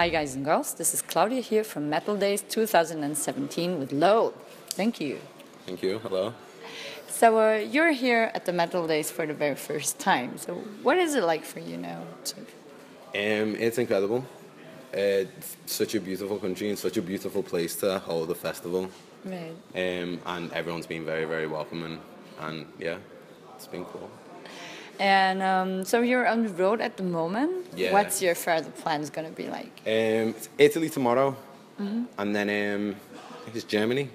Hi guys and girls, this is Claudia here from Metaldays 2017 with Loathe. Thank you. Thank you, hello. So you're here at the Metaldays for the very first time. So what is it like for you now? It's incredible. It's such a beautiful country and such a beautiful place to hold a festival. Right. And everyone's been very, very welcoming. And yeah, it's been cool. And so you're on the road at the moment. Yeah. What's your further plans going to be like? It's Italy tomorrow. And then I think it's Germany.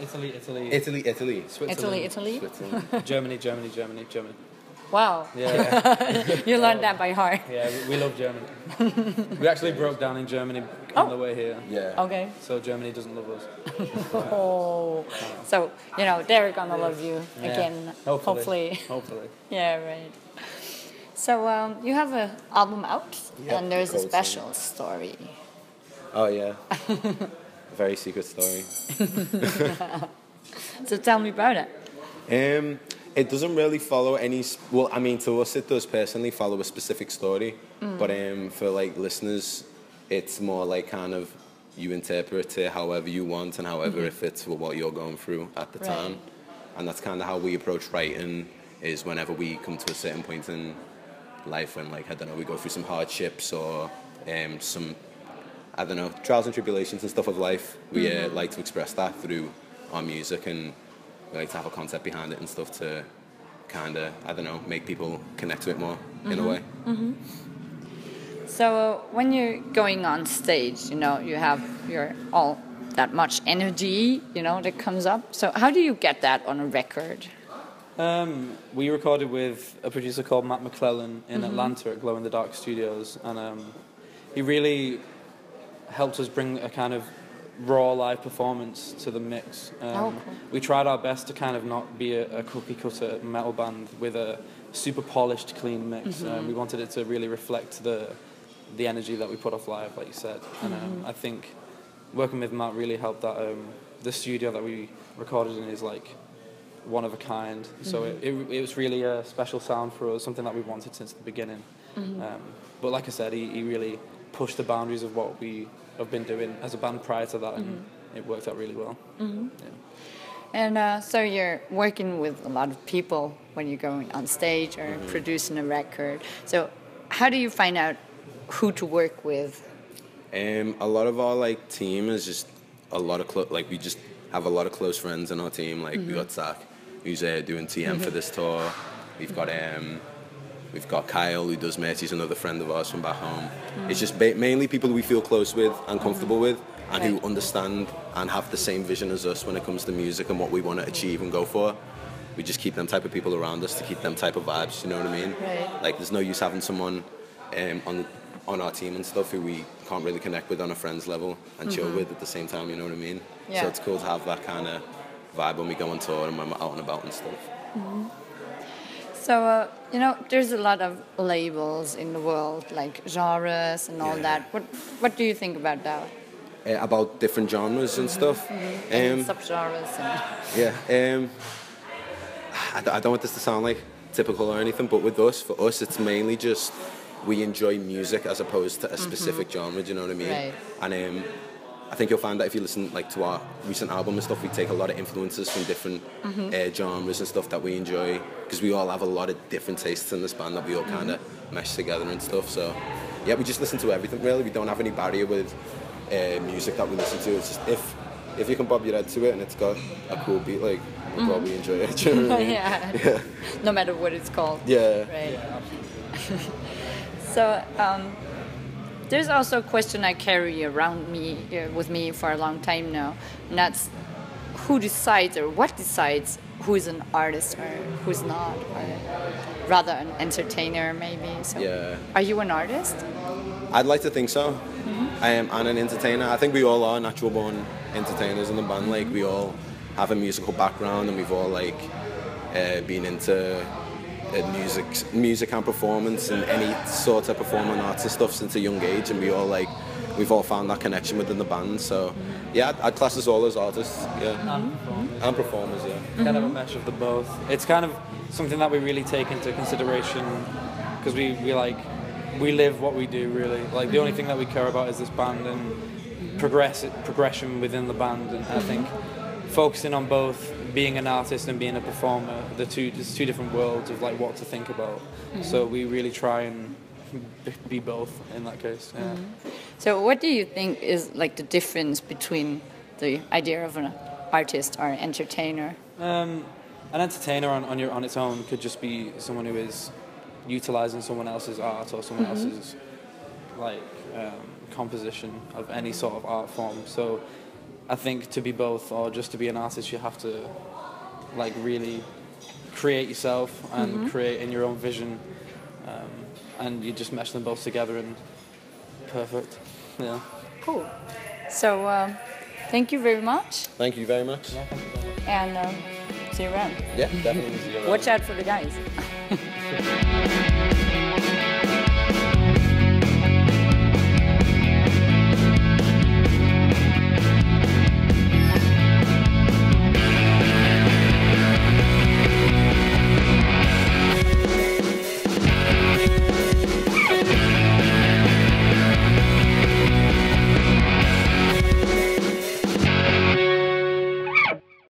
Italy. Italy. Switzerland. Italy. Switzerland. Germany. Wow. Yeah. You learned that by heart. Yeah, we love Germany. We actually broke down in Germany on the way here. Yeah. Okay. So Germany doesn't love us. Oh. So, they're going to love you again. Hopefully. Yeah, right. So, you have an album out, and there's a special story. Oh, yeah. Very secret story. So tell me about it. It doesn't really follow any... Well, I mean, to us it does personally follow a specific story. But for, listeners, it's more like kind of you interpret it however you want and however it fits with what you're going through at the time. And that's kind of how we approach writing, is whenever we come to a certain point in life when, we go through some hardships or some, trials and tribulations and stuff of life, we like to express that through our music, and we like to have a concept behind it and stuff to kind of, make people connect to it more in a way. So when you're going on stage, you have all that much energy, that comes up. So how do you get that on a record? We recorded with a producer called Matt McClellan in Atlanta at Glow in the Dark Studios, and he really helped us bring a kind of raw live performance to the mix. Cool. We tried our best to kind of not be a cookie cutter metal band with a super polished, clean mix. We wanted it to really reflect the energy that we put off live, like you said. And I think working with Matt really helped that. The studio that we recorded in is one of a kind. So it was really a special sound for us, something that we wanted since the beginning. But like I said, he really pushed the boundaries of what we have been doing as a band prior to that, and it worked out really well. And so you're working with a lot of people when you're going on stage or producing a record. So how do you find out who to work with? A lot of our team is just a lot of we just have a lot of close friends in our team. We got Zach, who's doing TM for this tour. We've got Kyle, who does merch. He's another friend of ours from back home. It's just mainly people we feel close with and comfortable with, and who understand and have the same vision as us when it comes to music and what we want to achieve and go for. We just keep them type of people around us to keep them type of vibes, you know what I mean? Right. There's no use having someone on our team and stuff who we can't really connect with on a friend's level and chill with at the same time, you know what I mean? Yeah. So it's cool to have that kind of vibe when we go on tour and when we're out and about and stuff. So, there's a lot of labels in the world, like genres and all that. What do you think about that? About different genres and stuff? And subgenres. And I don't want this to sound like typical or anything, but for us, it's mainly just we enjoy music as opposed to a specific genre, do you know what I mean? Right. And I think you'll find that if you listen to our recent album and stuff, we take a lot of influences from different genres and stuff that we enjoy, because we all have a lot of different tastes in this band that we all kind of mesh together and stuff. So yeah, we just listen to everything really. We don't have any barrier with music that we listen to. It's just if you can bob your head to it and it's got a cool beat, we'll probably enjoy it. Do you know what I mean? yeah. No matter what it's called. Yeah. Right. Yeah, absolutely. So there's also a question I carry around with me for a long time now, and that's who decides or what decides who's an artist or who's not, or rather an entertainer maybe. So are you an artist? I'd like to think so. I am an entertainer. I think we all are natural born entertainers in the band. We all have a musical background, and we've all been into music and performance and any sort of performing arts and stuff since a young age, and we've all found that connection within the band. So yeah, I'd class us all as artists, and performers, Kind of a mesh of the both. It's kind of something that we really take into consideration, because we we live what we do, really. Like, the only thing that we care about is this band and progression within the band. And I think focusing on both being an artist and being a performer, there's two different worlds of like what to think about. So we really try and be both in that case. Yeah. So what do you think is like the difference between the idea of an artist or an entertainer? An entertainer on its own could just be someone who is utilizing someone else's art or someone else's like composition of any sort of art form. So I think to be both, or just to be an artist, you have to like really create yourself and create in your own vision, and you just mesh them both together and perfect. Yeah. Cool. So thank you very much. Thank you very much. Yeah, thank you very much. And see you around. Yeah, definitely see you around. Watch out for the guys.